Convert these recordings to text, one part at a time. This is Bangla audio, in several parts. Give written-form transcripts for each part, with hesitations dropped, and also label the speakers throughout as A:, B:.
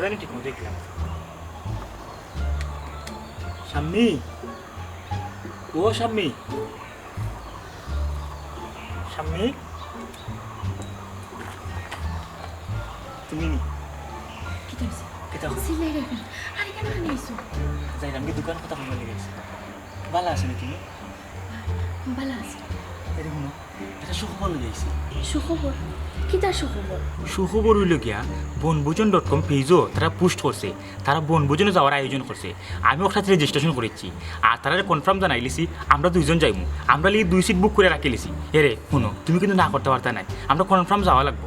A: জানি ঠিক মতো দেখলাম শাম্মি ও শাম্মি শাম্মি তুমি যাইলাম কি দোকান কথা বলতে লেগেছে ভালো আছে না তুমি এরকম এটা সুখবর হয়ে যাইছে সুখবর হইল গিয়া বনভোজন.com পেজও তারা পোস্ট করছে তারা বনভোজনে যাওয়ার আয়োজন করছে আমি ওখানে রেজিস্ট্রেশন করেছি আর তারা কনফার্ম জানাইলিছি আমরা দুইজন যাইমু আমরা লিগে 2 সিট বুক করে রাখিলিছি এরে শুনো তুমি কিন্তু না করতে পারতা নাই আমরা কনফার্ম যাওয়া লাগবো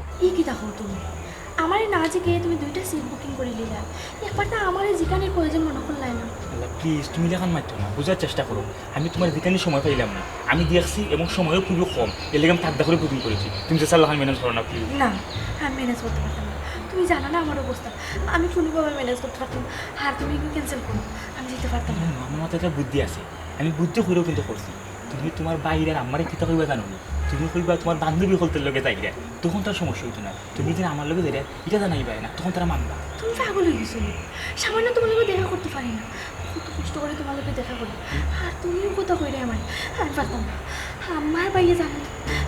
B: আমার না জিকে তুমি 2টা সিট বুকিং করে নিলা একবার তো আমার জিকানের প্রয়োজন মনে করলাই না
A: প্লিজ তুমি লেখান মাত্র না বোঝার চেষ্টা করো আমি তোমার জিকানের সময় পাইলাম না আমি দেখছি এবং সময়ও খুবই কম এর লেগে আমি থাকদা করে বুকিং করেছি তুমি যে সাল্লাহ ম্যানেজ করো না প্লিজ
B: না আমি ম্যানেজ করতে পারতাম না তুমি জানো না আমার অবস্থা আমি কোনোভাবে ম্যানেজ করতে পারতাম আর তুমি একটু ক্যান্সেল করো আমি যেতে পারতাম না
A: আমার মাথায় একটা বুদ্ধি আছে আমি বুদ্ধি করেও কিন্তু করছি তুমি তোমার বাইরের আমারে কিতা কইবা জানো না তুমি কইবা তোমার বান্ধবী হলতে লগে যাই রে তখন তার সমস্যা হইতো না তুমি যদি আমার লগে যাই এটা জানাইবাই না তখন তারা মানবা
B: তুমি পাগল হয়ে গেছো সামান্য তোমার লগে দেখা করতে পারি না কত কষ্ট করে তোমার লগে দেখা করি আর তুমিও কথা কইরে আমি পারতাম না আমার বাইরে জানো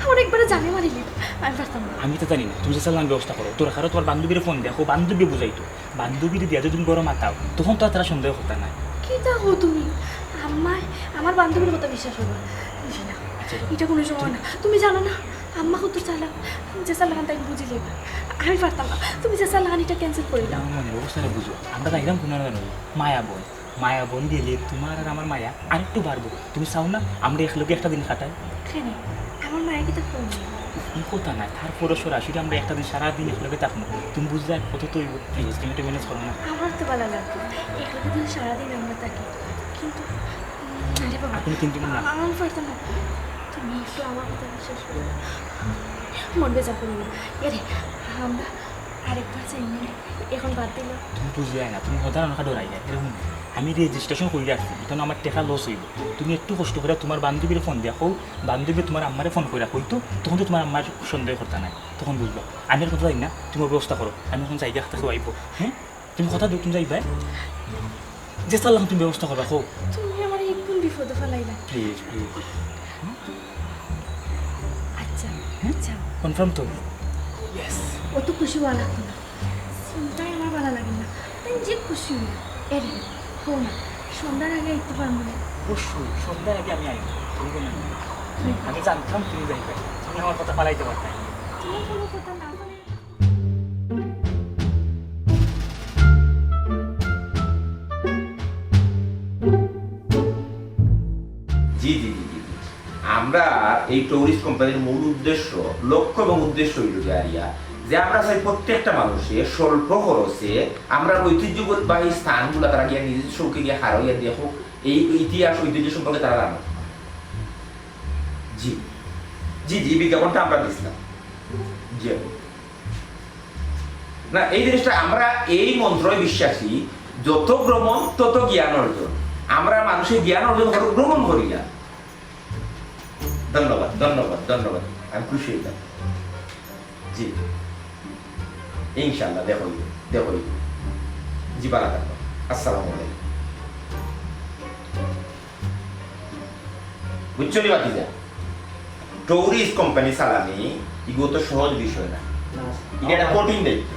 B: আমার একবারে জানে মারিলি আমি পারতাম না
A: আমি তো জানি না তুমি যে চালান ব্যবস্থা করো তোর কারো তোমার বান্ধবীর ফোন দেখো বান্ধবী বুঝাইতো বান্ধবীর দিয়া যদি তুমি বড় মাতাও তখন তো আর তারা সন্দেহ করতে নাই
B: কি দেখো তুমি আমার বান্ধবীর কথা বিশ্বাস করবা না এটা কোনো সময় না তুমি জানো না আম্মা কত চালাক যে চালান তাই বুঝি লেবা আমি পারতাম না তুমি যে চালান এটা ক্যান্সেল করে দাও
A: মনে অবস্থাটা বুঝো আমরা যাইলাম কোনো মায়া বোন গেলে তোমার আর আমার মায়া আরেকটু বাড়বো তুমি চাও না আমরা একলগে একটা দিন কাটাই
B: কেন আমার মায়া কি তা ফোন
A: কথা নাই তারপরে সরাসরি আমরা একটা দিন সারাদিন একলগে থাকবো তুমি বুঝলে কত তো প্লিজ তুমি একটু ম্যানেজ করো না
B: আমার তো ভালো লাগতো একলগে দিন সারাদিন আমরা থাকি কিন্তু আরে বাবা
A: আপনি কিন্তু না
B: আমার পারতাম না তুমি একটু আমার কথা বিশ্বাস করো মন বেজা করো না এরে আমরা আরেকবার চাই এখন বাদ দিল
A: তুমি বুঝলে না তুমি হতার অনেক ডরাই যায় এরকম আমি রেজিস্ট্রেশন করে রাখছি তখন আমার টাকা লস হইব তুমি একটু কষ্ট করে তোমার বান্ধবীর ফোন দেখো বান্ধবী তোমার আম্মারে ফোন করে রাখো তখন তো তোমার আম্মার সন্দেহ করতে নাই তখন বুঝবো আমি আর কথা জানি না তুমি ব্যবস্থা করো আমি এখন জায়গা থাকতে আইব হ্যাঁ তুমি কথা দিও তুমি যাইবা যে চাল্লাম তুমি ব্যবস্থা করবা হোক
B: তুমি আমার একদম বিপদে ফেলাইলা
A: প্লিজ
B: আচ্ছা
A: কনফার্ম তো ইয়েস
B: অত খুশি হওয়া লাগতো না চিন্তাই আমার ভালো লাগে না তাই যে খুশি হই এরে হো না সন্ধ্যার আগে একটু পারবো না
A: অবশ্যই সন্ধ্যার আগে আমি আইব তুমি কোনো আমি জানতাম তুমি যাইবে তুমি আমার কথা পালাইতে পারতে
B: তোমার কোনো কথা না বলে
C: জি জি জি জি আমরা এই টুরিস্ট কোম্পানির মূল উদ্দেশ্য লক্ষ্য এবং উদ্দেশ্য হইল যে আমরা চাই প্রত্যেকটা মানুষের স্বল্প খরচে আমরা ঐতিহ্যবাহী স্থানগুলো তারা গিয়ে নিজের চৌকে গিয়ে হারাইয়া দেখো এই ইতিহাস ঐতিহ্য সম্পর্কে তারা জানো জি জি জি বিজ্ঞাপনটা আমরা দিচ্ছিলাম জি না এই জিনিসটা আমরা এই মন্ত্রয় বিশ্বাসী যত ভ্রমণ তত জ্ঞান অর্জন আমরা মানুষের জ্ঞান অর্জন ভ্রমণ করি না ধন্যবাদ ধন্যবাদ ধন্যবাদ আমি খুশি হইলাম জি ইনশাআল্লাহ দেখো জি ভালো থাকবো আসসালামু আলাইকুম বুঝছো নি বাকি যা টুরিস্ট কোম্পানি চালানি এগুলো তো সহজ বিষয় না এটা একটা কঠিন দায়িত্ব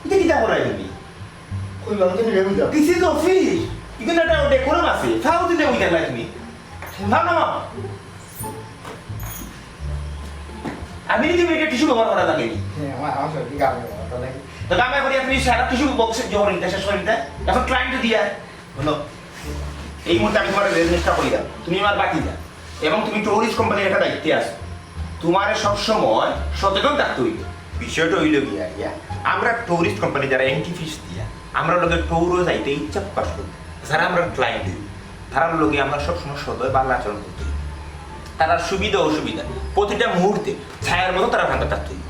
C: এটা কি দেখো রাই তুমি দিস ইজ অফিস এখানে একটা ডেকোরাম আছে তাও দিলে ওই দেখলা তুমি না না আমি যদি এটা টিস্যু ব্যবহার করা লাগে তো গামে করি আপনি সারা টিস্যু বক্সে জোর নিতে শেষ করে নিতে এখন ক্লায়েন্ট দিয়া হলো এই মুহূর্তে আমি তোমার রেজিস্টার করে দাও তুমি আমার বাকি যা এবং তুমি টুরিস্ট কোম্পানির একটা দায়িত্বে আছো তোমার সবসময় সচেতন থাকতে হইবে বিষয়টা হইল গিয়া আমরা টুরিস্ট কোম্পানি যারা এন্ট্রি ফিস দিয়া আমরা লোকের ট্যুরও যাইতে ইচ্ছা প্রকাশ করি যারা আমরা ক্লায়েন্ট তারা লোকে আমরা সবসময় সদয় ভালো আচরণ করতে তারা সুবিধা অসুবিধা প্রতিটা মুহূর্তে ছায়ার মতো তারা ভাঙতে থাকতে হইবে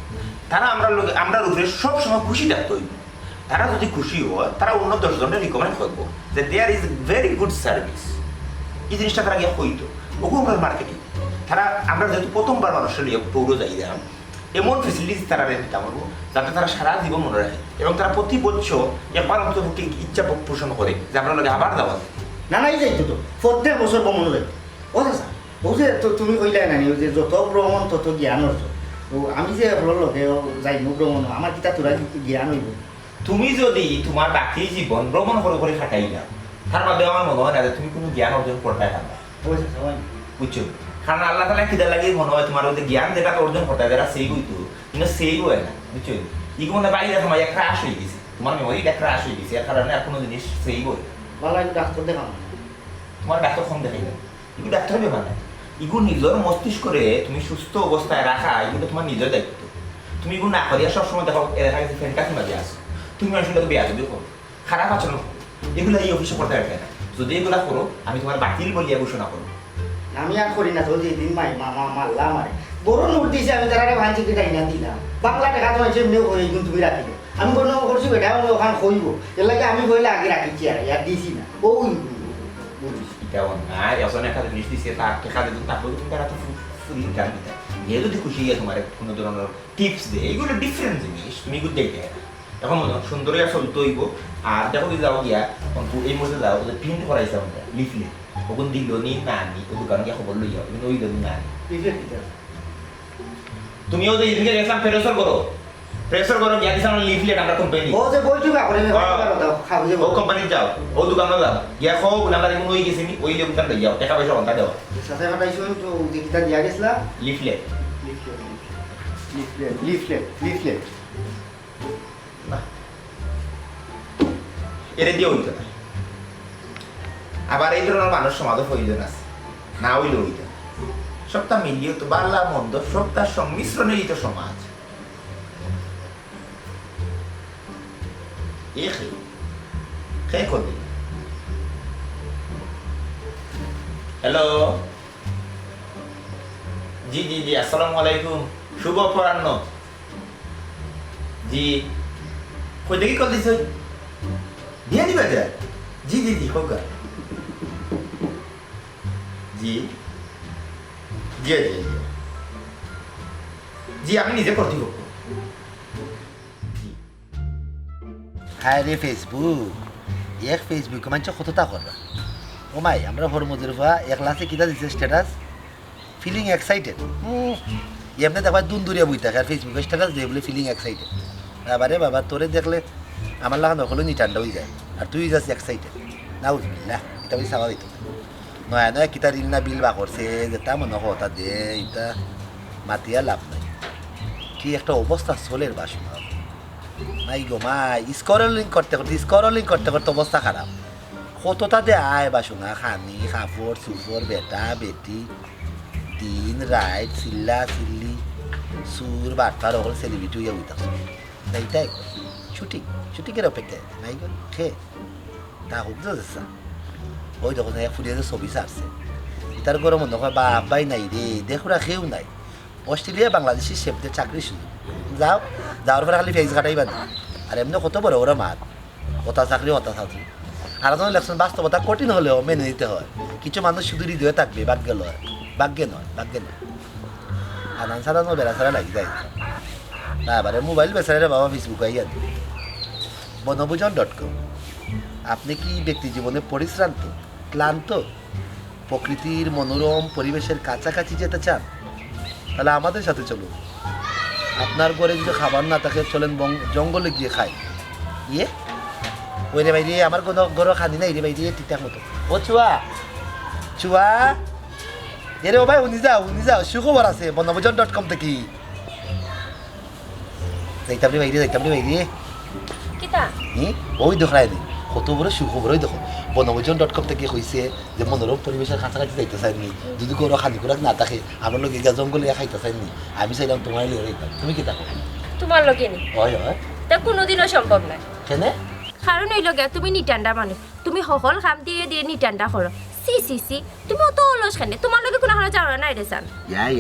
C: তারা আমরা উপরে সবসময় খুশি থাকতে হইবে তারা যদি খুশি হয় তারা অন্য 10 জনের রিকমেন্ড করবো যে there is very good service এই জিনিসটা তারা গিয়ে হইতো ওগুলো মার্কেটিং তারা আমরা যেহেতু প্রথমবার মানুষের লিয়ে ট্যুরও যাই এমন ফেসিলিটিস তারা দিতে পারবো যাতে তারা সারা জীবন মনে রাখে এবং তারা প্রতি বছর একবার অন্তত ইচ্ছা পোষণ করে যে আমরা লোকে আবার যাওয়া
D: না নাই যাইতো তো প্রত্যেক বছর ভ্রমণ যাইতো ও চাচা ও যে তুমি কইলাই নানি ওই যে যত ভ্রমণ তত জ্ঞান অর্জন তো আমি যে হল লগে যাইব ভ্রমণ আমার কিতা তোরা জ্ঞান হইব
C: তুমি যদি তোমার বাকি জীবন ভ্রমণ করে খাটাই দাও তার মধ্যে আমার মনে হয় না যে তুমি কোনো জ্ঞান অর্জন করতে পারবে
D: ও চাচা হয়
C: বুঝছো কারণ আল্লাহ তালা খিদা লাগে মনে হয় তোমার ওদের জ্ঞান যেটা অর্জন করতে হয় যারা সেই হইতো কিন্তু সেই হয় না বুঝছো এগুলো মনে বাইরে তোমার এক ক্রাশ হয়ে গেছে তোমার মেমোরিটা ক্রাশ হয়ে গেছে এর কারণে আর কোনো জিনিস সেই হয়
D: ভালো একটু ডাক্তার দেখাম
C: তোমার ডাক্তার কম দেখাই দেবে এগুলো ডাক্তার ব্যাপার না এগুলো নিজের মস্তিষ্করে তুমি সুস্থ অবস্থায় রাখা এগুলো তোমার নিজের দায়িত্ব তুমি এগুলো না করিয়া সবসময় দেখো দেখা গেছে ফ্যান্টাসি মাঝে আসো তুমি আসলে বেয়াদবি করো খারাপ আচরণ করো এগুলো এই অফিসে করতে পারবে না যদি এগুলা করো আমি তোমার বাতিল বলিয়া ঘোষণা করো
D: আমি আর করি না তো যেদিন মামা মারলা মারে বড় নোট দিয়েছে আমি তারা ভাঙছি কেটাই না দিলাম বাংলা টাকা তো আছে এমনিও হয়ে কিন্তু তুমি রাখিল আমি কোনো করছি বেটা আমি ওখানে হইব এর লাগে আমি হইলে আগে রাখিছি আর ইয়ার দিছি না ও
C: তেমন না এখন একটা জিনিস দিচ্ছে তার টাকা দিতে তারপরে তুমি তারা তো ফুল রিটার্ন দিতে এ যদি খুশি হয়ে তোমার কোনো ধরনের টিপস দেয় এগুলো ডিফারেন্ট জিনিস তুমি এগুলো দেখতে এখন মনে হয় সুন্দরই আর চলতে হইব আর দেখো যদি যাও গিয়া এই মধ্যে যাও ওদের প্রিন্ট করাইছে আমরা লিফলেট ওগুন দিল নি না নি ও দোকান গিয়ে খবর লইয়া কিন্তু ওই দিল না তুমিও যে এদিকে গেছিলাম প্রেসার করো গিয়া দিছিলাম লিফলেট আমরা কোম্পানি
D: ও যে বলছি বা করে খাবো যে
C: ও কোম্পানি যাও ও দোকানে যাও গিয়া খাও বলে আমরা এমন ওই গেছি ওই দোকান লইয়া টাকা পয়সা অন্তা দেওয়া
D: সাথে পাঠাইছো তো যে কিতা দিয়া গেছলা
C: লিফলেট
D: লিফলেট
C: না এর দিয়ে হইতো না আবার এই ধরনের মানুষ সমাজও প্রয়োজন আছে না হইলে হইতো না সবটা মিলিয়ে তো বাল্লা মন্দ সবটার সংমিশ্রণেরই তো সমাজ হ্যালো জি জি জি আসসালামু আলাইকুম শুভ অপরাহ্ন জি কই দেখি কল দিছ দিয়ে দিবা যায় জি জি জি হোক জি জি জি জি জি আমি নিজে কর্তৃপক্ষ
E: হায় রে ফেসবুক এক ফেসবুক মানছে কতটা করবা ও মাই আমরা হরমুদের ভা এক লাসে কিতা দিছে স্ট্যাটাস ফিলিং এক্সাইটেড এমনি দেখবা দুন্দুরিয়া বই থাকে আর ফেসবুকে স্ট্যাটাস দিয়ে বলে ফিলিং এক্সাইটেড বাবারে বাবা তোরে দেখলে আমার লাগানো হলো নি ঠান্ডা হয়ে যায় আর তুই যাচ্ছি এক্সাইটেড না বুঝবি না এটা বলি স্বাভাবিক নয়া নয়া কিতা রিল না বিল বা করছে যেটা মনে হতা দে এটা মাতিয়া লাভ নাই কি একটা অবস্থা চলের বাসনা মাই গো মাই স্করলিং করতে করতে অবস্থা খারাপ কতটা দে আয় বাসনা খানি কাপড় চুপড় বেটা বেটি দিন রাইট চিল্লা চিল্লি সুর বাটপার অকল সেলিব্রিটি হইয়া উইতাছ এইটাই শুটিংয়ের অপেক্ষায় নাই গো খে তা হোক যাচ্ছা ওই যখন ফুরিয়ে যে ছবি ছাড়ছে তার গরম মনে হয় বাবাই নাই রে দেখুরা খেয়েও নাই অস্ট্রেলিয়া বাংলাদেশি শেফদের চাকরি শুধু যাওয়ার পরে খালি ফেস ঘাটাই বান্ধি আর এমনি কত বড় ওরা মাত হতা ছাত্রী আর যখন ইলেকশন বাস্তবতা কঠিন হলেও মেনে নিতে হয় কিছু মানুষ শুধু হৃদয়ে থাকবে ভাগ্যে নয় আদান সাদানো বেড়াছাড়া লাগি যায় না এবারে মোবাইল বেচারে বাবা ফেসবুক আইয়া বনভোজন.com আপনি কি ব্যক্তি জীবনে পরিশ্রান্ত ক্লান্ত প্রকৃতির মনোরম পরিবেশের কাছাকাছি যেতে চান তাহলে আমাদের সাথে চলুন আপনার ঘরে যদি খাবার না থাকে চলেন জঙ্গলে গিয়ে খাই ইয়ে ওই রে ভাই রে আমার কোনো ঘরও খানি নাই রে ভাই রে ঠিকঠাক মতো ও চুয়া এরে ও ভাই উনি যাও সুখবর আছে বনভোজন.com থেকে যাইতাম রে ভাই রে
B: কিতা
E: ওই দেখায় নি কত বড় সুখবর ওই দেখো বনভোজন.com থেকে হয়েছে যে মনোরম পরিবেশের কাছাকাছি যাইতে চাইনি যদি কোনো খানি খোরাক না থাকে আমার লোক গা জঙ্গলে খাইতে চাইনি আমি চাইলাম তোমার লিয়ে তুমি কি থাকো
F: তোমার লগে নি
E: হয়
F: তা কোনোদিনও সম্ভব নয়
E: কেন
F: কারণ ওই লগে তুমি নিটান্ডা মানুষ তুমি সকল কাম দিয়ে নিটান্ডা করো সি তুমি অত অলস খানে তোমার লগে কোনো হারা যাওয়া নাই রে চান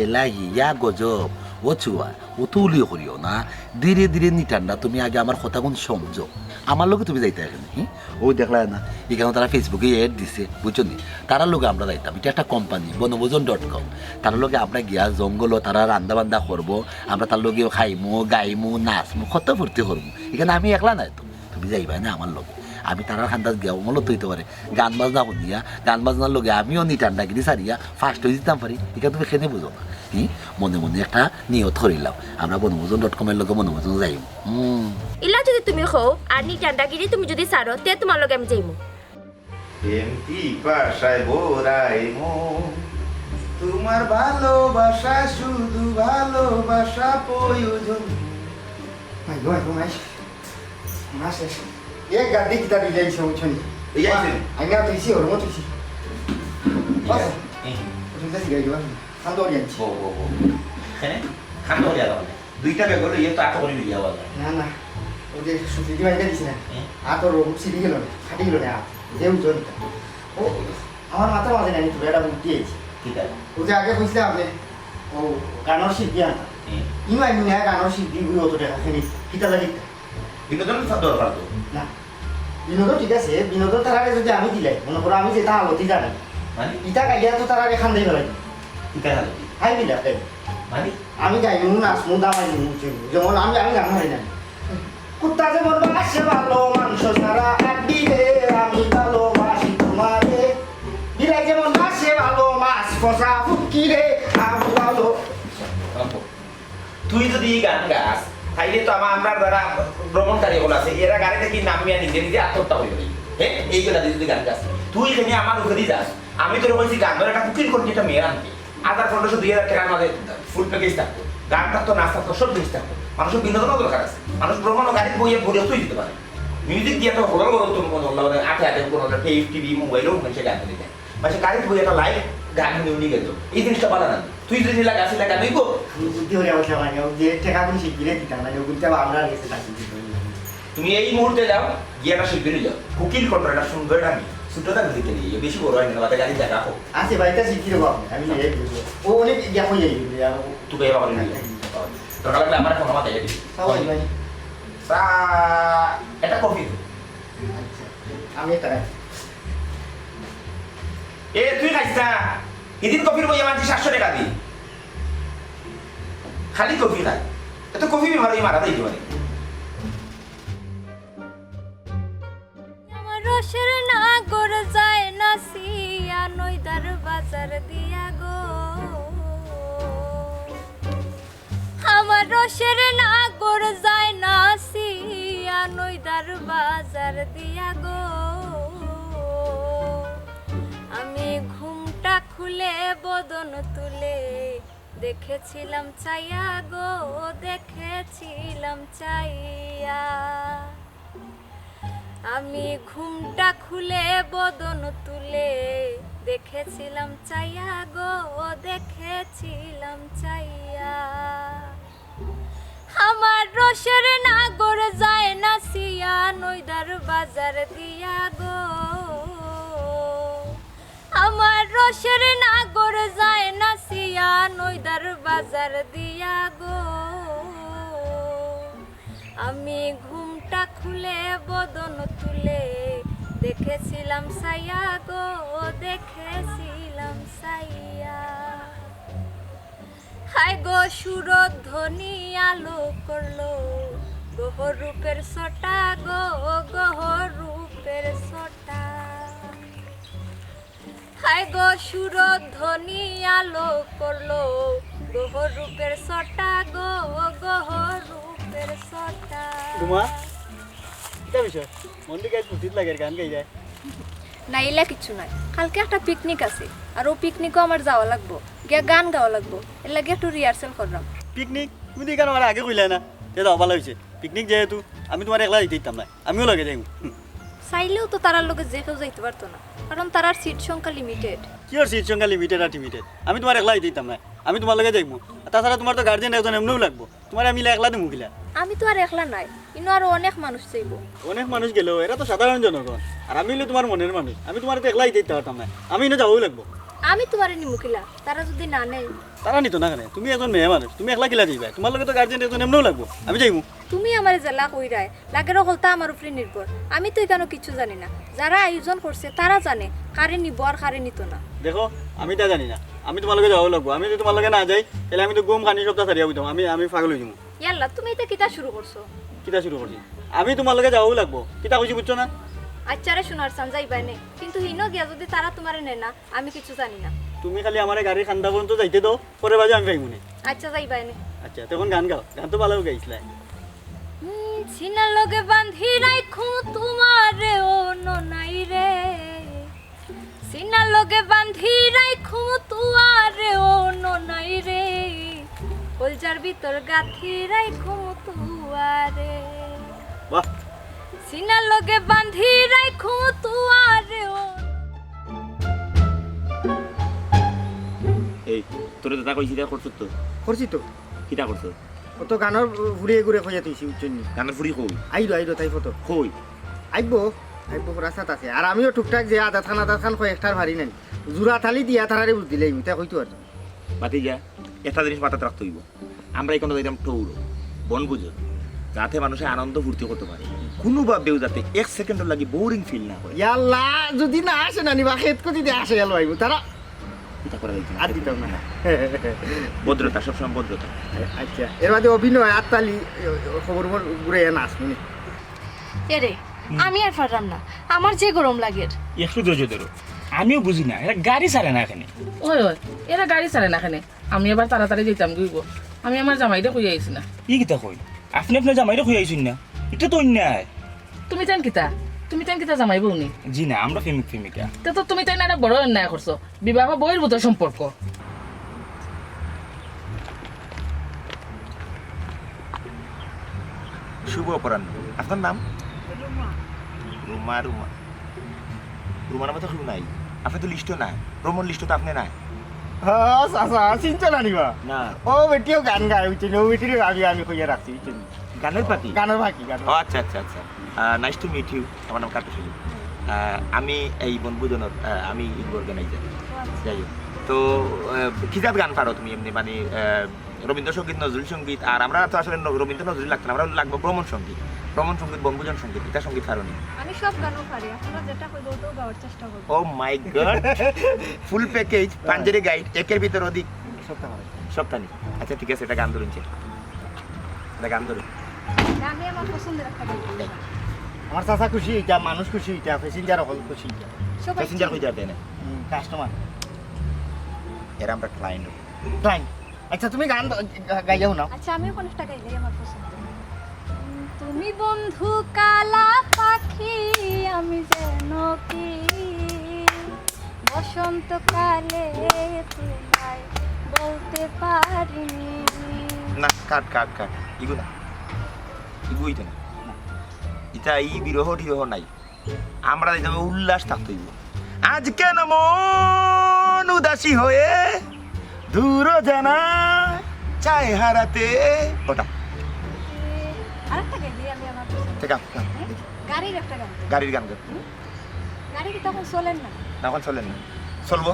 E: এলাহি গজব ও চুয়া ও তো উলিও করিও না ধীরে ধীরে নিটান্ডা তুমি আগে আমার কথাগুন সমঝো আমার লোকে তুমি যাইতে এখানে ও দেখলা না এখানে তারা ফেসবুকে অ্যাড দিছে বুঝছো নি তারার লোকে আমরা যাইতাম এটা একটা কোম্পানি বনভোজন.com তার লোকে আমরা গিয়া জঙ্গল তারা রান্দা বান্দা করবো আমরা তার লোকে খাইমু গাইমু নাচমু কত ফুর্তি করবো এখানে আমি একলা নাই তো তুমি যাইবা না আমার লোকে আমি তারা খান্দাজ গিয়া মূলত হইতে পারে গান বাজনা শুনিয়া গান বাজনার লোকে আমিও নি টান্ডাগিরি সারিয়া ফার্স্ট হয়ে দিতাম পারি এখানে তুমি খেতে বুঝো না মনে মনে একটা নিয়ত করিলাম আমরা বনভোজন.com এর লোকে বনভোজন যাইম
F: ইলা যদি তুমি হও আর নি টান্ডাগিরি তুমি যদি ছাড়ো তে তোমার লগে আমি যাইমু
C: এমতি ভাষায় বোরাই তোমার ভালোবাসা শুধু ভালোবাসা প্রয়োজন
D: মাই গো মাই মাস এক গাড়ি কিতা দিলে শুনছনি
C: এই আইছেন
D: আইনা তুইছি ওর মত তুইছি বাস তুমি যাই গাইবা খান্দো গেছি
C: ও হ্যাঁ খান্ড হয়ে গেল দুইটা ব্যাগ হলো ইয়ে তো আট করে দিয়ে যাওয়া যায়
D: না না ও যে সুফিদি বাইরে দিছি না আ তোর সিঁড়ি গেল না খাটি গেল না যে উজন ও আমার মাথার মাঝে নাই তুমি এটা বুদ্ধি আইছি
C: ঠিক আছে
D: ও যে আগে কইছিলাম আপনি ও গানের শিল্পী আনা ইমাই মিনা গানের শিল্পী গুলো অত টাকা খানি কিতা লাগে
C: বিনোদন দরকার তো
D: না বিনোদন ঠিক আছে বিনোদন তার আগে যদি আমি দিলাই মনে করো আমি যেটা আলোতি জানি
C: মানে
D: ইটা গাইয়া তো তার আগে খান দেই বেলাই
C: ঠিক আছে
D: হাই দিলা
C: মানে
D: আমি গাইমু নাচমু দামাই যেমন আমি গান হারি না কুত্তা যেমন বাসে ভালো মাংস ছাড়া আড্ডি রে আমি ভালোবাসি তোমারে বিলাই যেমন বাসে ভালো মাছ কষা ফুটকি রে আমি ভালো
C: তুই যদি গান গাস তাইলে তো আমরা যারা ভ্রমণকারী হল আছে এরা গাড়িতে কি নামিয়া নিজে নিজে আত্মহত্যা হয়ে গেল হ্যাঁ এইগুলা দিয়ে যদি গান গাছ তুই এখানে আমার উপরেই যাস আমি তোর বলছি গান ধরে একটা কুকিং করছি একটা মেয়ের আনতে 1500-2000 টাকার মাঝে ফুল প্যাকেজ থাকতো গান থাকতো নাচ থাকতো সব জিনিস থাকতো মানুষের বিনোদনও দরকার আছে মানুষ ভ্রমণ গাড়িতে বইয়ে ভরে তুই দিতে পারে মিউজিক দিয়ে একটা হোটেল করো তুমি কোনো আটে কোনো টিভি মোবাইলও মানুষের গান দিতে মানুষের গাড়িতে বই একটা লাইভ গান নিয়ে গেল এই জিনিসটা পালা না তুই যদি লাগা আসলে গান নিব
D: বুদ্ধি হয়ে আসলে মানে যে টাকা কোন শিখিলে দিতাম মানে বুঝতে আমরা গেছে তাকে
C: তুমি এই মুহূর্তে যাও গিয়ে একটা শিল্পী যাও কুকিং করো একটা সুন্দর একটা ছোটটা দিতে নিয়ে বেশি বড় হয় না বাদে গাড়ি জায়গা রাখো
D: আছে বাড়িতে শিখি দেবো আমি ও অনেক ইয়া হয়ে যাই
C: তুই এবার করে নিয়ে দরকার লাগলে আমার ফোন মাথায় দিবি
D: সবাই ভাই
C: এটা কফি
D: আমি এটা
C: এ তুই খাইছ না এদিন কফির বই আমার 700 টাকা দি খালি কফি খাই এত কফি বিমার মারা দিতে পারে
F: আমার রসের নাগর যায় না সিয়া নইদার বাজার দিয়া গো আমার রসের নাগর যায় না সিয়া নইদার বাজার দিয়া গো আমি ঘুমটা খুলে বদন তুলে দেখেছিলাম চাইয়া গো দেখেছিলাম চাইয়া আমি ঘুমটা খুলে বদন তুলে দেখেছিলাম চাইয়া গো দেখেছিলাম চাইয়া আমার রসের নাগর যায় না সিয়া নইদার বাজার দিয়া গো আমার রসের নাগর যায় না সিয়া নইদার বাজার দিয়া গো আমি ঘুমটা খুলে বদন তুলে দেখেছিলাম সাইয়া গো দেখেছিলাম সাইয়া হাই গো সুরধ্বনি আলো করলো গহর রূপের ছটা গো গহর রূপের ছটা হাই গো সুরধ্বনি আলো করলো গহর রূপের ছটা গো গহর রূপের ছটা
G: রুমা এটা বিষয় মন্দির গাছ বুদ্ধিত লাগে গান গাই যায়
F: না এলা কিছু নাই কালকে একটা পিকনিক আছে আর ও পিকনিকও আমার যাওয়া লাগবো গিয়া গান গাওয়া লাগবো এর লাগে একটু রিহার্সেল করলাম
G: পিকনিক তুমি তো এখানে আমার আগে কইলে না এটা ভালো হয়েছে পিকনিক যেহেতু আমি তোমার একলা দিতে দিতাম না আমিও লাগে যাই
F: চাইলেও তো তারার লোকে যে কেউ যাইতে পারতো না কারণ তারার সিট সংখ্যা লিমিটেড
G: কি ওর সিট সংখ্যা লিমিটেড আর লিমিটেড আমি তোমার একলা দিতাম না আমি তোমার লগে যাইমু তাছাড়া তোমার তো গার্জেন একজন এমনিও লাগবো তোমার আমি একলা দিমু কিলা
F: আমি তো আর একলা নাই কিন্তু আরো অনেক মানুষ চাইবো
G: অনেক মানুষ গেলেও এরা তো সাধারণ জনগণ আর আমি হলো তোমার মনের মানুষ আমি তোমার তো একলাই দিতে পারতাম না আমি এনে যাবই লাগবো
H: আমি তোমারে নিমুকিলা তারা যদি না নেয়
G: তারা নিত না কেন তুমি একজন মেয়ে মানুষ তুমি একলা কিলা যাইবা তোমার লগে তো গার্জেন একজন এমনিও লাগবো আমি যাইমু
H: তুমি আমার জেলা কইরায় লাগেরও হলতা আমার উপরে নির্ভর আমি তো এখানে কিছু জানি না যারা আয়োজন করছে তারা জানে কারে নিব আর কারে নিত না
G: দেখো আমি তা জানি না আমি তোমার লগে যাওয়া লাগবো আমি যদি তোমার লগে না যাই তাহলে আমি তো গুম খানি সপ্তাহ সারিয়া হইতাম আমি পাগল হয়ে যাবো
H: ইয়াল্লা তুমি এটা কিতা শুরু করছো
G: কিতা শুরু করছি আমি তোমার লগে যাওয়াও লাগবো কিতা কইছি বুঝছো না
H: আচ্চারে শোনার চান যাইবাই নে কিন্তু হিনো গিয়া যদি তারা তোমারে নেয় না আমি কিছু জানি না
G: তুমি খালি আমার গাড়ির খান্দা পর্যন্ত যাইতে দাও পরে বাজে আমি পাইমু না
H: আচ্ছা যাইবাই নে
G: আচ্ছা তখন গান গাও গান তো ভালো গাইছিলা
H: সিনা লগে বান্ধি রাখো তোমারে ও ননাই রে সিনা লগে বান্ধি রাখো তোমারে ও ননাই রে কলজার ভিতর গাথি রাখো তুয়ারে
G: বাহ
H: সিনা লগে বান্ধি রাখো তুয়ারে ও
C: এই তোরে দাদা কইছি দা করছ তো
D: করছি তো
C: কিটা করছ
D: অত গানের ঘুরিয়ে ঘুরে খোঁজা তুইছি উচ্চনি
C: গানের ফুরি কই
D: আইলো তাই ফটো
C: কই
D: আইবো রাস্তাত আছে আর আমিও টুকটাক যে আদা খান কয়েকটার ভারি নাই জোড়া থালি দিয়া তারারে বুঝ দিলে মিঠা কইতো আর
C: বাতি যা একটা জিনিস মাথাতে রাখতে হইব আমরা এই কোনো দিলাম টৌর বনভোজন যাতে মানুষে আনন্দ ফুর্তি করতে পারে কোনোভাবেও যাতে 1 সেকেন্ডের লাগি বোরিং ফিল না হয়
D: ইয়াল্লা যদি না আসে না নিবা খেত কতি দিয়ে আসে এলো আইবো তারা
C: এটা করা যাইছে
D: আর দিতাম না
C: ভদ্রতা সবসময় ভদ্রতা
D: আচ্ছা এর বাদে অভিনয় আত্মালি খবর ঘুরে নাচ মনে
B: এরে আমি আর পারলাম না আমার যে গরম লাগে
A: একটু ধৈর্য ধরো আমিও বুঝি না এরা গাড়ি ছাড়ে না এখানে
I: ওই ওই এরা গাড়ি ছাড়ে না এখানে আমি এবার তাড়াতাড়ি যেতাম গইব আমি আমার জামাইটা কই আইছি না
A: ই কিতা কই আপনি আপনার জামাইরে খুঁজে আইসুন না এটা তো অন্যায়
I: তুমি তেন কিতা জামাই বউনি
A: জি না আমরা প্রেমিকা
I: তো তুমি তাই না একটা বড় অন্যায় করছো বিবাহ বহির্ভূত সম্পর্ক
C: শুভ অপরাহ্ন আপনার নাম রুমা রুমা রুমার মতো কেউ নাই আপনি তো লিস্টও নাই ভ্রমণ লিস্ট তো আপনি নাই
D: চিন্তা না নিবা
C: না
D: ও বেটিও গান গায় উচিত ও বেটির আমি কইয়া রাখছি
C: গানের পাতি
D: গানের বাকি গান
C: ও আচ্ছা আচ্ছা আচ্ছা নাইস টু মিট ইউ আমার নাম কাটু সেলিম আমি এই বনভোজনের আমি অর্গানাইজার যাই হোক তো কিতাব গান পারো তুমি এমনি মানে রবীন্দ্রসঙ্গীত নজরুল সঙ্গীত আর আমরা তো আসলে রবীন্দ্র নজরুল লাগতো না আমরা লাগবো ভ্রমণ সঙ্গীত বনভোজন সঙ্গীত এটা সঙ্গীত পারো নি
H: আমি সব গানও পারি আপনারা যেটা কইবো ওটাও গাওয়ার চেষ্টা করব
C: ও মাই গড ফুল প্যাকেজ পাঞ্জারি গাইড একের ভিতর অধিক সপ্তাহ নেই আচ্ছা ঠিক আছে এটা গান ধরুন এটা গান ধরুন
H: আমি আমার পছন্দের একটা গান
D: আমার চাচা খুশি হইতা মানুষ খুশি হইতা প্যাসেঞ্জার হল খুশি হইতা
H: সবাই
C: প্যাসেঞ্জার হয়ে যাবে না
D: কাস্টমার
C: এরা আমরা ক্লায়েন্ট
D: ক্লাইন্ট আচ্ছা তুমি গান গাইয়াও না
H: আচ্ছা আমিও কোন একটা গাইলে আমার পছন্দ তুমি বন্ধু কালা পাখি আমি যেন কি বসন্তকালে তোমায় বলতে পারিনি
C: না কাট ইগু হইতে না এটা এই বিরহ টিরহ নাই আমরা যাবে উল্লাস থাকতে হইব আজ কেন মন উদাসী হয়ে দূর জানা চাই হারাতে ওটা
H: আরেকটা গাইলে আমি আমার পছন্দ
C: ঠিক আছে
H: গাড়ির একটা গান
C: গাড়ির গান গান
H: গাড়ি কি তখন চলেন না
C: এখন চলেন না চলবো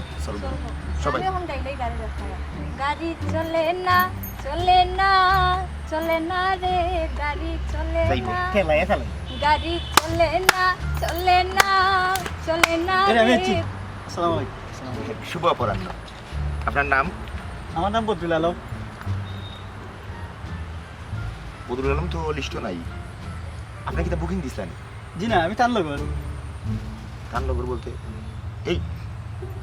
C: সবাই
H: আমি এখন গাইলেই গাড়ির একটা গান গাড়ি চলে না রে গাড়ি চলে না
D: খেলায়
H: গাড়ি চলে না
G: আমি
H: রে
G: আছি আসসালামু আলাইকুম
C: শুভ অপরাহ্ন আপনার নাম
G: আমার নাম বদরুল আলম
C: বদরুল আলম তো লিস্টও নাই আপনি কি বুকিং দিছিলেন
G: জি না আমি তার লগর
C: কান লগর বলতে এই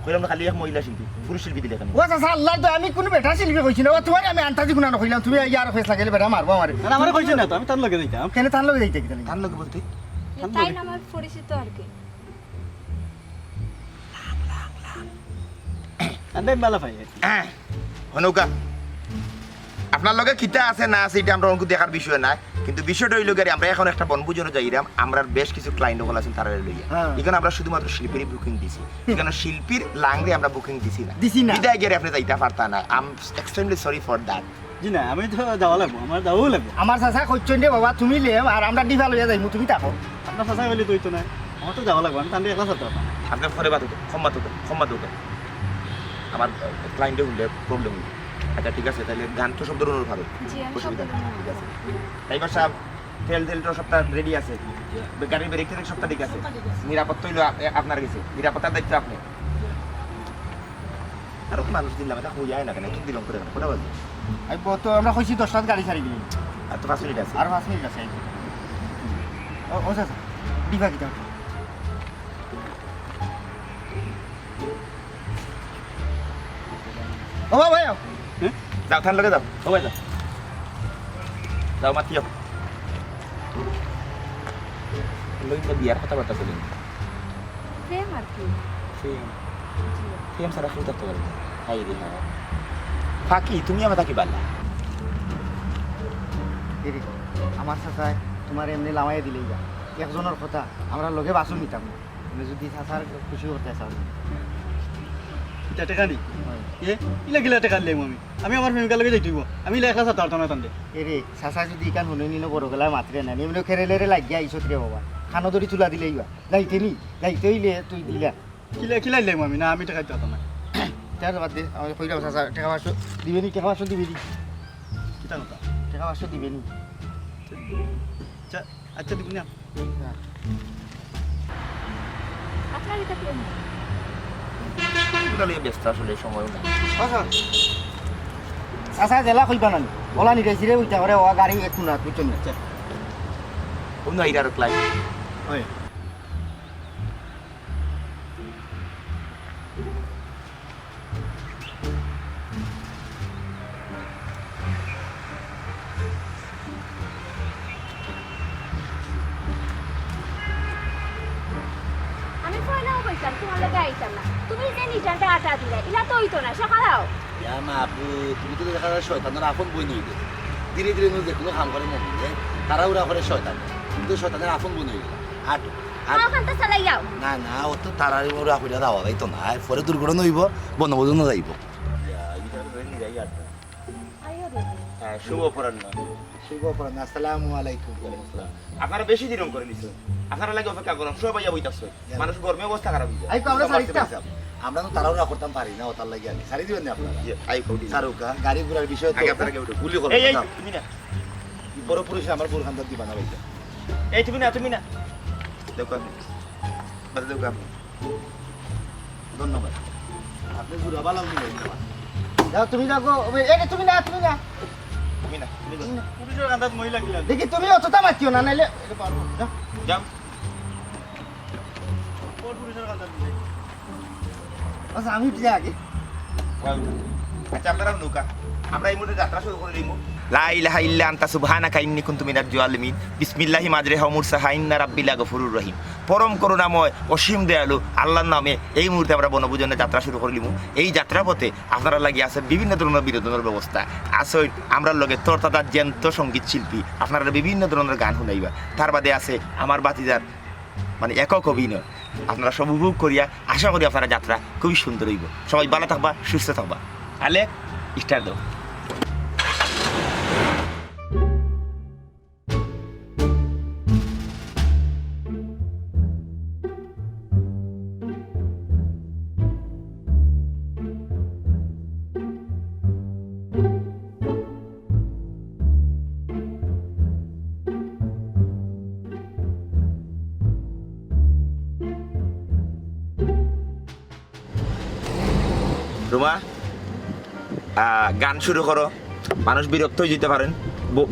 C: কইলাম না খালি এক মহিলা শিল্পী পুরুষ শিল্পী দিলে কেন
D: ও চাচা আল্লাহ তো আমি কোনো বেটা শিল্পী কইছি না ও তোমার আমি আন্তাজি গুণা নকইলাম তুমি ইয়ার ফেসলা গেলে বেটা মারবো আমারে
G: না আমার কইছেন না তো আমি তার লগে যাইতাম
D: কেন তার লগে যাইতে কিতা
C: কান লগর বলতে
H: তাই না আমার পরিচিত আর কি
G: আন্দাই মেলা ভাই
C: হনৌকা আপনার লগে কিতা আছে না আছে এটা আমরা অঙ্ক দেখার বিষয় না কিন্তু বিষয়টা হইল গেলে আমরা এখন একটা বনভোজনে যাইরাম আমরা বেশ কিছু ক্লায়েন্ট হল আছেন তারা লইয়া এখানে আমরা শুধুমাত্র শিল্পীরই বুকিং দিছি এখানে শিল্পীর লাংরে আমরা বুকিং দিছি না বিদায় গেলে আপনি যাইতে পারতা না I am extremely sorry for that
G: জি না আমি তো যাওয়া লাগবো আমার যাওয়াও লাগবো
D: আমার চাচা কইছেন রে বাবা তুমি লেম আর আমরা ডিভা লইয়া যাইমু তুমি থাকো
G: আপনার চাচা বলি তুই তো না আমার তো যাওয়া লাগবো আমি তান্ডে একলা যেতে পারতাম
C: আপনার ফরে বাত হতো ক্ষমা হতো আমার ক্লায়েন্টে হলে প্রবলেম হইবে আচ্ছা ঠিক আছে তাহলে গান তো সব ধরনের ভালো
H: জি আমি সব
C: অসুবিধা নেই
H: ধরনের
C: ঠিক আছে ড্রাইভার সাহেব তেল তো সবটা রেডি আছে গাড়ির ব্রেক থেকে সবটা ঠিক আছে নিরাপত্তা হইলো আপনার কাছে নিরাপত্তার দায়িত্ব আপনি আরো মানুষ দিলাম এটা হয়ে যায় না কেন ঠিক দিলাম করে কোথা বলবো
D: আমি তো আমরা কইছি 10টার গাড়ি ছাড়ি দিলাম
C: আর তো 5 মিনিট আছে
D: আর 5 মিনিট আছে ও স্যার দিবা কিটা ও ভাই
C: যাও থান লগে যাও ও ভাই যাও যাও মাতিও লইন বিয়ার কথা বলতে বলেন
H: প্রেম আর কি
C: ফেম সারা ফুল থাকতে পারে হাই রে হ্যাঁ ফাঁকি তুমি আমার তাকে বাল্লা
D: দিদি আমার চাচায় তোমার এমনি লামাইয়া দিলেই যা একজনের কথা আমরা লগে বাসু নিতাম তুমি যদি চাচার খুশি করতে চাও
G: এটা টাকা নি এ ইলা গিলা টাকা লেম আমি আমার প্রেমিকার লগে যাইতেইব আমি লেখা সাথে আর তান্ডে
D: এরে চাচা যদি ইকান শুনে নিল বড় গেলায় মাত্রে না এমনি খেরেলেরে লাগিয়া আইসত রে বাবা খানো ধরি তুলা দিলেই বা যাইতে নি যাইতে হইলে তুই দিলা
G: কিলা লেম আমি না আমি টাকা দিতাম না
D: তার বাদ দে আমি কইলাম চাচা টাকা 500 দিবেনি টাকা 500 দিবেনি
G: কিতা কথা
D: টাকা 500 দিবেনি
G: আচ্ছা আচ্ছা দিবি না
H: আপনার এটা প্রেম
C: এগুলো লিয়ে ব্যস্ত আসলে সময় না
D: চাচা জেলা কইবা না ওলা নি রেজিরে উইতা করে ও গাড়ি একটু না বুঝছো না
C: কোন আইরার ক্লায়েন্ট
G: হয়
F: আমি পয়লাও কইতাম তোমার লগে আইতাম না তুমি যে নিটানটা আটা দিলে ইলা তো হইতো না সকালাও
E: ইয়া মা আপু তুমি তো দেখা যায় শয়তানের আপন বই নিয়ে গেলে ধীরে ধীরে যে কোনো কাম করে মন দিয়ে তারা উড়া করে শয়তান কিন্তু শয়তানের আপন বই নিয়ে গেলে হাঁটো
F: ওখানটা চালাই যাও
E: না না ও তো তারারি মোড়া কইরা দাওয়া যাইতো না পরে দুর্ঘটনা হইব বনভোজন যাইব
C: হ্যাঁ শুভ অপরাহ্ন
D: শুভ পড়ান আসসালামু আলাইকুম
C: আপনারা বেশি দিন করে নিছো আপনারা লাগে অপেক্ষা করলাম সবাই বইতাছে মানুষ গরমে অবস্থা খারাপ হয়ে যায়
D: আই তো আমরা সারিতা
E: আমরা তো তারাও করতাম পারি না ওটার লাগে আমি সারি দিবেন না আপনারা
C: আই কৌটি
E: সারুকা গাড়ি ঘোড়ার বিষয় তো
C: আগে আপনারা কেউ গুলি করো এই তুমি না
E: বড় পুরুষ আমার বোর খান্দার দিবা না ভাইয়া
C: এই তুমি না দেখো বাদ দেখো আপনি
E: ধন্যবাদ আপনি ঘুরা ভালো নিয়ে
D: যাও তুমি যাও এই তুমি না
C: তুমি না
G: পুরুষের কান্দাত মহিলা গিলা
D: দেখি তুমি অতটা মাতিও না নাইলে এটা পারবো যাও
C: যাও
G: কোন পুরুষের কান্দাত
D: আচ্ছা আমি যে আগে
C: আচ্ছা আপনারা নৌকা আমরা এই মুহূর্তে যাত্রা শুরু করে দিব লা ইলাহা ইল্লা আনতা সুবহানাকা ইন্নী কুনতু মিনাজ জালিমিন বিসমিল্লাহি মাজরিহা ওয়া মুরসাহা ইন্না রাব্বি লাগফুরুর রহিম পরম করুণাময় অসীম দয়ালু আল্লাহর নামে এই মুহূর্তে আমরা বনভোজনের যাত্রা শুরু করিলিমু এই যাত্রার পথে আপনারা লাগি আছে বিভিন্ন ধরনের বিনোদনের ব্যবস্থা আছে আমরা লগে তরতাজা জ্যান্ত সঙ্গীত শিল্পী আপনারা বিভিন্ন ধরনের গান শুনাইবা তার বাদে আছে আমার বাতিজার মানে একক অভিনয় আপনারা সব উপভোগ করিয়া আশা করি আপনারা যাত্রা খুবই সুন্দর হইব সবাই ভালো থাকবা সুস্থ থাকবা আলে স্টার্ট দাও রুমা গান শুরু করো মানুষ বিরক্ত হয়ে যেতে পারেন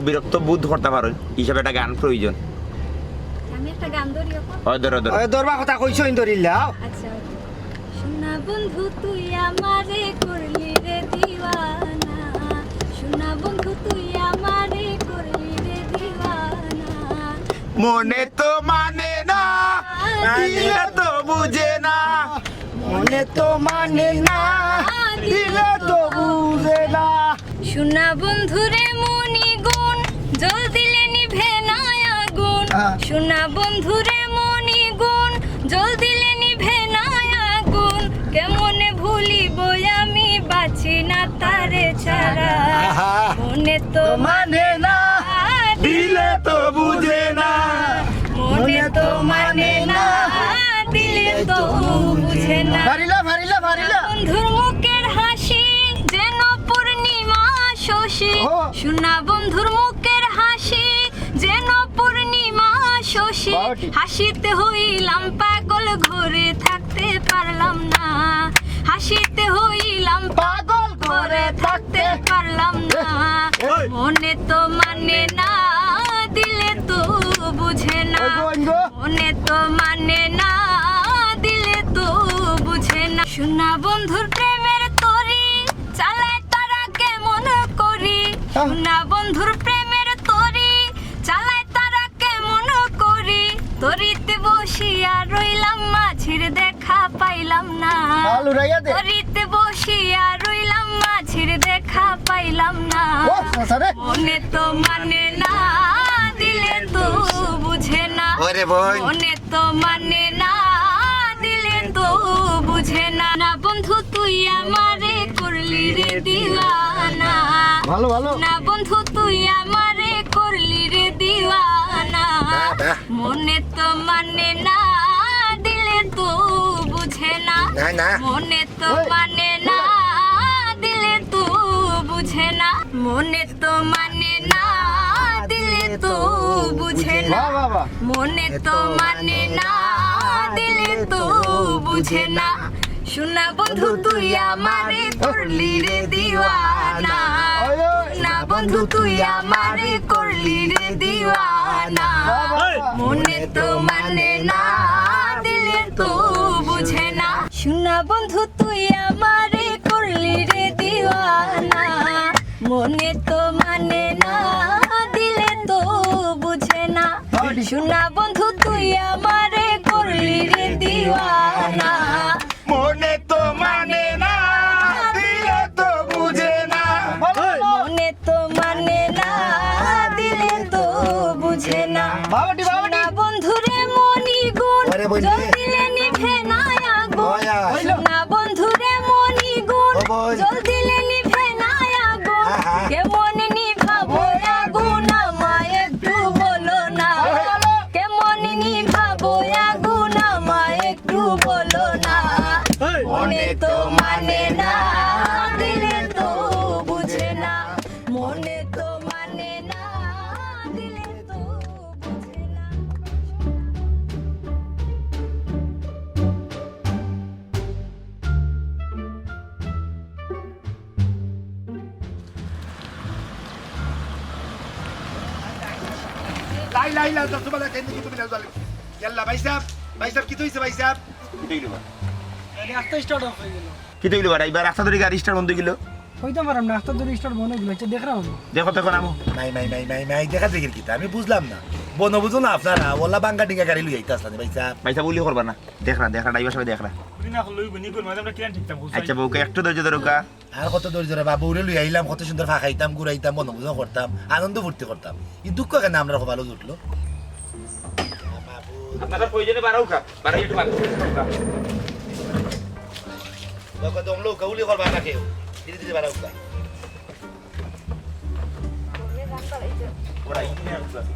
C: বিরক্ত বোধ করতে পারেন হিসাবে একটা গান প্রয়োজন
H: আমি একটা গান ধরি এখন
C: ধরো
D: দরবার কথা কইছো ইন্দরিল্লাহ
H: আচ্ছা সোনা বন্ধু তুই আমারে করলি রে দিওয়ানা সোনা বন্ধু তুই আমারে করলি রে দিওয়ানা
C: মনে তো মানে না দিলে তো বুঝে না
D: মনে তো মানে না দিলে তো বুঝে না
H: সোনা বন্ধু রে মনি গুণ জল দিলে নিভে না আগুন সোনা বন্ধু রে মনি গুণ জল দিলে নিভে না আগুন কেমনে ভুলিব আমি বাঁচি না তারে ছাড়া মনে তো
D: মানে না
C: দিলে তো বুঝে না
H: মনে তো মানে না দিলে তো বুঝে না
D: ভারিলা
H: বন্ধুর মুখের হাসি সোনা বন্ধুর মুখের হাসি যেন পূর্ণিমা শশী হাসিতে হইলাম পাগল ঘরে থাকতে পারলাম না হাসিতে হইলাম পাগল ঘরে থাকতে পারলাম না মনে তো মানে না দিলে তো বুঝে না মনে তো মানে না দিলে তো বুঝে না সোনা বন্ধুর প্রেমের তরি চালায় তারা কেমন করি সোনা বন্ধুর প্রেমের তরি চালায় তারা কেমন করি তরিতে বসিয়া রইলাম মাঝির দেখা পাইলাম না তরিতে বসিয়া রইলাম মাঝির দেখা পাইলাম না মনে তো মানে না দিলে তো বুঝে না মনে তো মানে না দিলে তো বুঝে না না বন্ধু তুই আমারে করলি রে দিওয়ানা
E: ভালো ভালো
H: না বন্ধু তুই আমারে করলি রে দিওয়ানা মনে তো মানে না দিলে তো বুঝে না মনে তো মানে না দিলে তো বুঝে না মনে তো মানে না দিলে তো বুঝে না মনে তো মানে না দিলে তো বুঝে না সোনা বন্ধু তুই আমারে করলি রে দিওয়ানা না বন্ধু তুই আমারে করলি রে দিওয়ানা মনে তো মানে না দিলে তো বুঝে না সোনা বন্ধু তুই আমারে করলি রে দিওয়ানা মনে তো মানে না দিলে তো বুঝে না সোনা বন্ধু তুই আমারে করলি রে দিওয়ানা
C: মনে তো মানে না দিলে তো বুঝে না
H: মনে তো মানে না দিলে তো বুঝে না সোনা বন্ধুরে মনি গুণ জল দিলে নিভে না আগুন সোনা বন্ধুরে মনি গুণ জল দিলে নিভে না আগুন কেমন নিভাবো আগুন আমায় একটু বলো না কেমন নিভাবো আগুন আমায় একটু বলো না মনে তো মানে না দিলে তো বুঝে না মনে তো মানে না দিলে তো বুঝে না
E: লাই লাই লাই দস বালা কেন কি তুমি না জালি ইয়াল্লা ভাই সাহেব কি হইছে ভাই সাহেব
C: কি তৈরি করা এবার রাস্তা ধরে গাড়ি স্টার বন্ধ গেল
J: হইতে পারাম না রাস্তা ধরে স্টার মনে গুলো দেখ রাও
C: দেখো তো নামো
E: মাই দেখা দেখি কি আমি বুঝলাম না বন বুঝো না আপনারা ওলা বাঙ্গা ডিঙ্গা গাড়ি লই আইতা আসলে ভাই সাহেব
C: পয়সা বলি করবা না দেখ না ড্রাইভার সাহেব দেখ না আচ্ছা বউকে একটু ধৈর্য ধরো কা
E: আর কত ধৈর্য রে বাবু উড়ে লই আইলাম কত সুন্দর ফাঁকাইতাম ঘুরাইতাম বন বুঝো করতাম আনন্দ ফুর্তি করতাম এই দুঃখ কেন আমরা ভালো জুটলো
C: আপনারা প্রয়োজনে বাড়াও কা বাড়াই একটু বাড়াও
E: লোক দম লোক উলি করবা না কেউ ধীরে ধীরে বাড়াও কা
C: ওরা ইঞ্জিনিয়ার আছে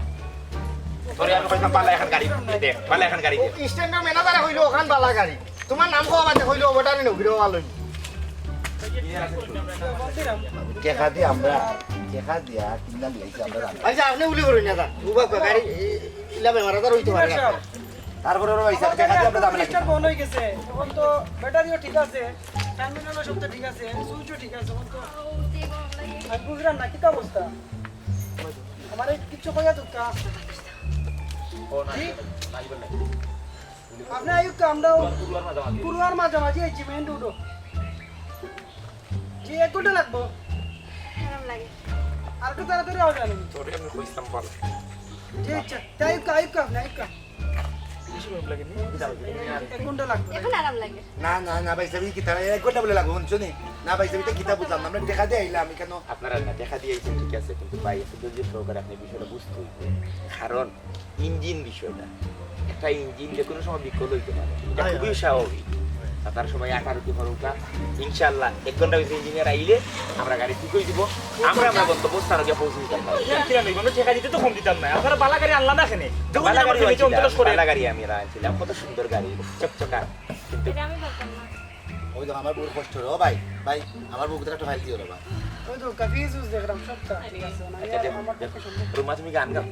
C: তোরে আমি কইতাম পালা এখন গাড়ি দে পালা এখন গাড়ি দে
D: স্ট্যান্ডার ম্যানেজার হইলো ওখান বালা গাড়ি তোমার নাম কো বাজে হইলো ওটারে নগিরো আলো
E: দেখা দি আমরা দেখা দিয়া কিনলা লইছি আমরা
D: আচ্ছা আপনি উলি করুন না উবা গাড়ি ইলা বেমারাদার হইতো পারে
E: তারপরে ওরা পয়সা দেখা দি আমরা দাম লাগি
J: স্টার বন্ধ হয়ে গেছে এখন তো ব্যাটারিও ঠিক আছে টার্মিনালও সব তো ঠিক আছে সুইচও ঠিক আছে এখন তো আর বুঝলাম না কি অবস্থা আমার কিছু কইয়া তো কা আপনি আয়ুক আমরা পুরুয়ার মাঝামাঝি আইছি মেন রোডও জি 1 ঘন্টা লাগবো আর একটু তাড়াতাড়ি আও জানি
C: তোরে আমি কইতাম পালা
J: জি আচ্ছা তাই আয়ুক আপনি আয়ুক 1 ঘন্টা লাগবে
B: এখন আরাম লাগে
E: না না না ভাই সাহেব কি তারা 1 ঘন্টা বলে লাগবে শুনি না ভাই সাহেব এটা কিতাব বুঝলাম আমরা দেখা দিয়ে আইলাম কেন
C: আপনারা না দেখা দিয়েছেন ঠিক আছে কিন্তু ভাই একটু ধৈর্য সহকারে আপনি বিষয়টা বুঝতে হইবে কারণ ইঞ্জিন বিষয়টা একটা ইঞ্জিন যে কোনো সময় বিকল হইতে পারে এটা খুবই স্বাভাবিক তার সময় 18 কি খরচটা ইনশাআল্লাহ 1 ঘন্টা হইছে ইঞ্জিনিয়ার আইলে আমরা গাড়ি ঠিক হই দিব আমরা গন্তব্যস্থানে গিয়ে পৌঁছে দিতাম
A: কি আমি মানে টাকা দিতে তো ফোন দিতাম না আপনারা বালা গাড়ি আনলা না এখানে যখন আমার নিচে অন্তর করে
C: বালা গাড়ি আমি আনছিলাম কত সুন্দর গাড়ি চকচকা কিন্তু
F: এটা আমি বলতাম না
E: ওই তো আমার বউর কষ্ট রে ও ভাই ভাই আমার বউকে একটা ফাইল দিও রে ভাই
J: ওই তো কাফি জুস দেখলাম সবটা ঠিক আছে না আমার পক্ষে সম্ভব
C: রুমা তুমি গান গাও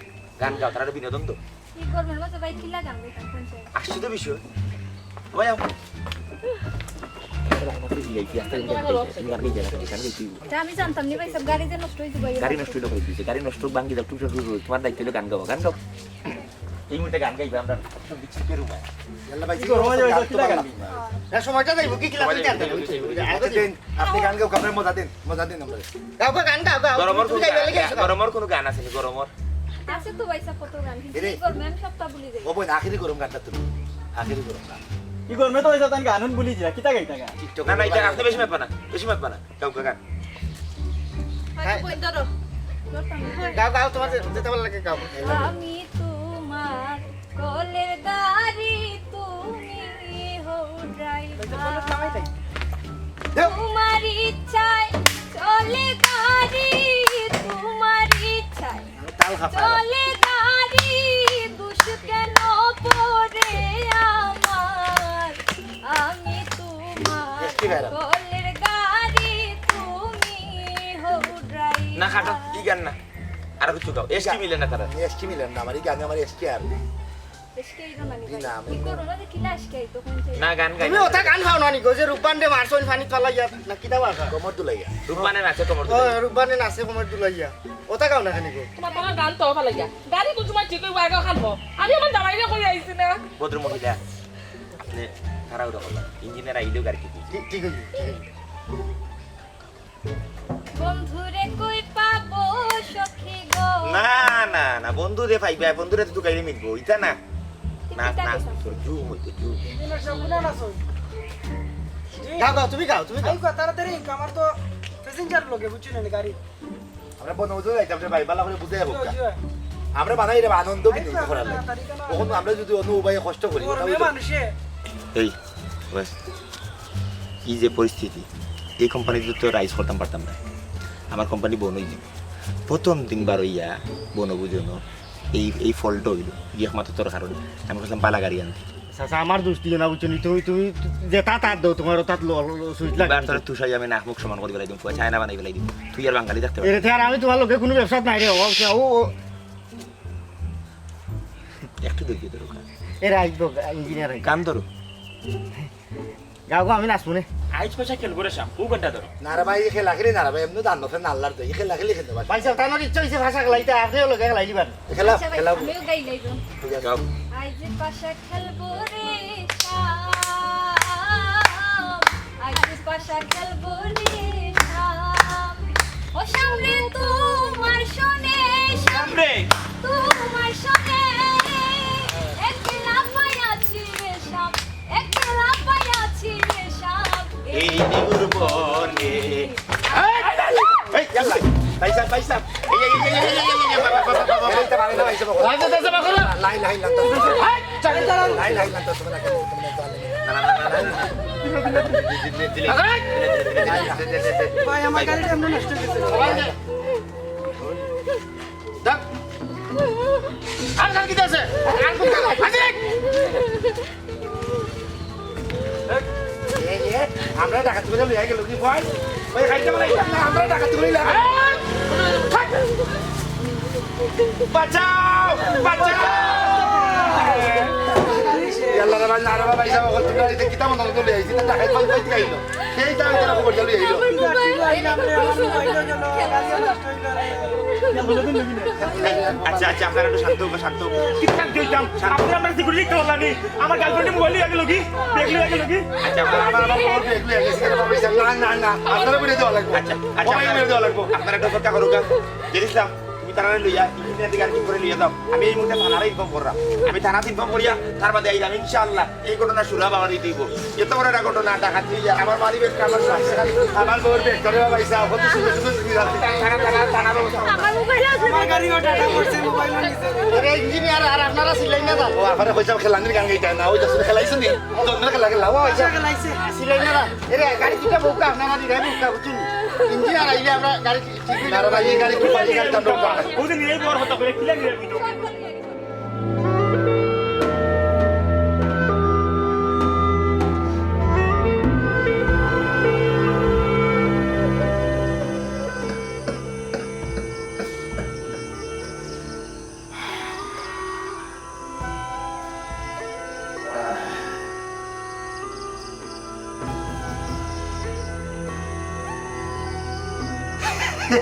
C: তারা একটা বিনোদন তো
H: কি করবেন মতো ভাই কি লাগাম দেখেন কোনছে
C: আসছে তো বিষয় ভাই
H: আমি জানতাম নি ভাই সব গাড়ি যে নষ্ট হয়ে যাবে
C: গাড়ি নষ্ট করে দিয়েছে গাড়ি নষ্ট ভাঙ্গি দাও টুকরো টুকরো তোমার দায়িত্ব হলো গান গাও এই মুহূর্তে গান গাইবে আমরা বিচ্ছিন্ন পেরু ভাই
E: আল্লাহ ভাই
G: কি করবো কি লাগান
D: হ্যাঁ সময়টা যাইব কি ক্লাস জানতে
E: আপনি গান গাও আপনার মজা দিন আমরা
D: গাও গান গাও গাও
C: গরমর কোনো গান আছে নি গরমর
H: আছে তো ভাই সব কত গান কিন্তু
E: এরে।
H: কি করবেন সবটা ভুলে যাই
E: ও বোন আখেরি গরম গানটা তুমি আখেরি গরম গান
G: কি করবে তো হইছে তান গানুন বলি যা কিতা গাইতা গা
E: টিকটক
C: না এটা আপনি বেশি মাতবা না গাও গান
F: হয়তো বই ধরো
D: গাও গাও তোমার যেতে ভালো লাগে গাও
H: আমি তোমার কোলের গাড়ি তুমি হও ড্রাইভার তোমার ইচ্ছায় চলে গাড়ি তোমার ইচ্ছায়
E: তাল খাপা
H: চলে গাড়ি দুষ কেন পড়ে আমার আমি তোমার
E: একটি বেড়া।
H: কোলের গাড়ি তুমি হও ড্রাইভার
C: না খাটো ই গান না আর কিছু গাও এসটি মিলে না তারা
E: এসটি মিলেন না আমার এই গান আমার এসটি আর
H: এসকে ইরো নানি ভাই
E: না,
H: কি করো না কি লাশ কে তো কোন
C: না গান গাই
D: তুমি ওটা গান গাও না নি গো যে রূপবান দে মারছন পানি তলাইয়া না কিটা বাকা
E: কমর দুলাইয়া
C: রূপবানের আছে তোমার
D: ও রূপবানে নাচে কমর দুলাইয়া ওটা গাও না খানি গো
I: তোমার তোমার গান তো ভালো লাগে গাড়ি কোন সময় ঠিক হইব আগে খানবো আমি আমার জামাইরে কই আইছি না
C: ভদ্র মহিলা আপনি তারা ওরা হল ইঞ্জিনিয়ার আইলেও গাড়ি ঠিক
D: ঠিক ঠিক আছে
H: বন্ধুরে কই পাবো সখী গো
C: না বন্ধুরে পাইবে বন্ধুরে তো গাড়ি মিলবো ইতা না না তোর জুম হইতে জুম
J: দিনের সব গুণা না সই
D: গাও গাও তুমি গাও
J: আই কো তাড়াতাড়ি আমার তো প্যাসেঞ্জার লোকে বুঝছেন না গাড়ি
E: আমরা বনবুজো যাইতাম রে ভাই বালা করে বুঝে যাবো
J: জি জি
E: আমরা বানাই রে আনন্দ কিন্তু করার লাগে তখন আমরা যদি অন্য উপায়ে কষ্ট করি
J: ওর
E: তাহলে
J: মেয়ে
E: তো-
J: মানুষে
C: এই বাস কি যে পরিস্থিতি এই কোম্পানিতে তো রাইজ করতাম পারতাম না আমার কোম্পানি বন হয়ে যাবে প্রথম দিনবার হইয়া বন বুঝনো এই ফলটা হইল গিয়ে একমাত্র তোর কারণে আমি বললাম পালা গাড়ি আনতে
D: সাসা আমার দোষ দিয়ে না বুঝছনি তুমি যে তাত দাও তোমার তাত সুইচ লাগে
C: এবার তোর তুষাই আমি নাক মুখ সমান করে বেলাই দিম চায়না বানাই বেলাই দিম তুই আর বাঙালি দেখতে
D: এর থেকে আর আমি তোমার লোকে কোনো ব্যবসা নাই রে ও
C: একটু দেখি তোর
D: এর আইব ইঞ্জিনিয়ার
C: কান ধরো
D: গাও গো আমি নাচবো নে
A: আইজ পয়সা খেলবো রে শ্যাম খুব ঘন্টা ধরো
E: না রে ভাই এই খেলা খেলি না রে ভাই এমনি দান নথে নাল্লার দেই খেলা খেলি খেলতে পারি
D: ভাই সাহেব তার ইচ্ছা হইছে ভাষা খেলাইতে আপনিও লোকে খেলাই দিবেন
E: খেলা
H: আচ্ছা ভাই,
E: খেলা
H: আমিও গাই গাইব
C: গাও
H: আজ পাশা খেলবো রে আজ পাশা খেলবো রে ও সামনে তোমার শোনে সামনে তোমার শোনে একলা পাইয়াছি রে শাম একলা পাইয়াছি রে শাম
C: এই নিগুর বনে
E: এই ইয়াল্লা পয়সা পয়সা এইটা মানে না পয়সা বকো লাই লাই লান্ত লাই লাই লান্ত তোমরা কেন
J: ভাই আমার গাড়িটা এমন নষ্ট হয়ে গেছে
D: আর গান কি আছে আর কোন গান আছে
E: আমরা ডাকাত করে লিয়ে গেল কি ভাই ভাই খাইতে মানে আমরা ডাকাত করে লিয়ে বাঁচাও বাঁচাও ইয়াল্লা রে ভাই না রে ভাই যাও কত গাড়িতে কিতা মন তো লিয়ে আইছি ডাকাত ভাই কই গাইলো সেই টাইম তারা খবর দিলো আইলো
C: আচ্ছা আপনারা একটু শান্ত
A: কিতাম দিতাম আপনি আমরা সিকিউরিটি তো লাগি আমার গার্লফ্রেন্ড মোবাইল লিয়ে গেল কি দেখলি গেল কি
C: আচ্ছা
E: আমার খবর দিয়ে লিয়ে গেছি পয়সা না না আপনারা বলে দেওয়া লাগবে
C: আচ্ছা
E: মোবাইল মেরে দেওয়া লাগবে
C: আপনারা একটা কথা করুক জেরিসলাম তুমি তারা লইয়া ইঞ্জিনিয়ার দিকে আর্থিক করে লিয়ে দাও আমি এই মুহূর্তে থানারে ইনফর্ম করলাম আমি থানা ইনফর্ম করিয়া তার বাদে আইলাম ইনশাআল্লাহ এই ঘটনা সুরা বাবারই দিব এত বড় একটা ঘটনা ডাকাত লইয়া আমার মারি বেশ আমার বউর বেশ করে পয়সা কত সুন্দর সুন্দর সুবিধা থানা ব্যবস্থা
H: আমার মোবাইল আছে
J: আমার গাড়িও টাটা করছে মোবাইল নিছে
D: আরে ইঞ্জিনিয়ার আর আপনারা সিলাই না দাও
E: ও আপনারা পয়সা খেলানির গান গাইতে না ওই দশটা খেলাইছেন নি তোমরা খেলা খেলা ও পয়সা
J: লাইছে
D: সিলাই না এরে গাড়ি দুটা বুকা আপনারা দিলে বুকা বুঝুন ইঞ্জিনিয়ার আইলে আমরা গাড়ি ঠিক
E: না রে ভাই এই গাড়ি খুব ভালো গাড়ি দাম দাম
A: ওদের নিয়ে বড় হতো করে কিলা নিয়ে কইতো
C: কিলাম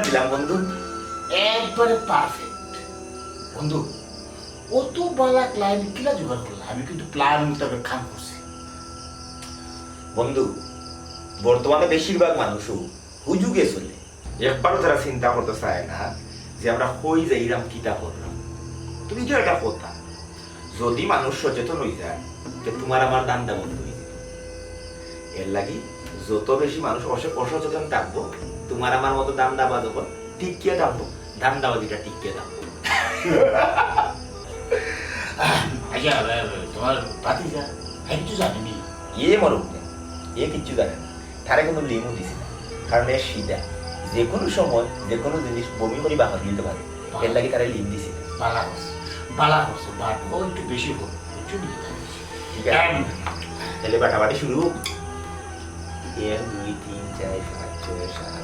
C: দিলাম বন্ধু?
E: একবারে পারফেক্ট বন্ধু। অত বালা ক্লায়েন্ট কিলা জোগাড় করলাম? আমি কিন্তু প্ল্যান মোতাবেক কাম করছি
C: বন্ধু, বর্তমানে বেশিরভাগ মানুষও হুজুগে চলে, একবারও তারা চিন্তা করতে চায় না যে আমরা হই যে ইরাম কিতা করলাম। তুমি তো এটা কথা, যদি মানুষ সচেতন হয়ে যায় যে তোমার আমার দান্দা বন্ধ হয়ে যাবে। এর লাগি যত বেশি মানুষ অসচেতন থাকবো, তোমার আমার মতো দান্দাবাজ যখন টিকিয়ে থাকবো, দান্দাবাজিটা টিকিয়ে থাকবো।
E: আচ্ছা তোমার বাতি যা কিছু জানেনি?
C: মরুক না, কিচ্ছু জানে না, তারে কোনো লিমও দিছি না, কারণ এর সিধা যে কোনো সময় যে কোনো জিনিস বমি করি বাহর দিতে পারে, এর লাগি তারা লিম দিছি না।
E: বালা করছে বাট ও একটু বেশি করো, একটু
C: ঠিক আছে, তাহলে বাটাবাটি শুরু। 1 2 3 4 5 6 7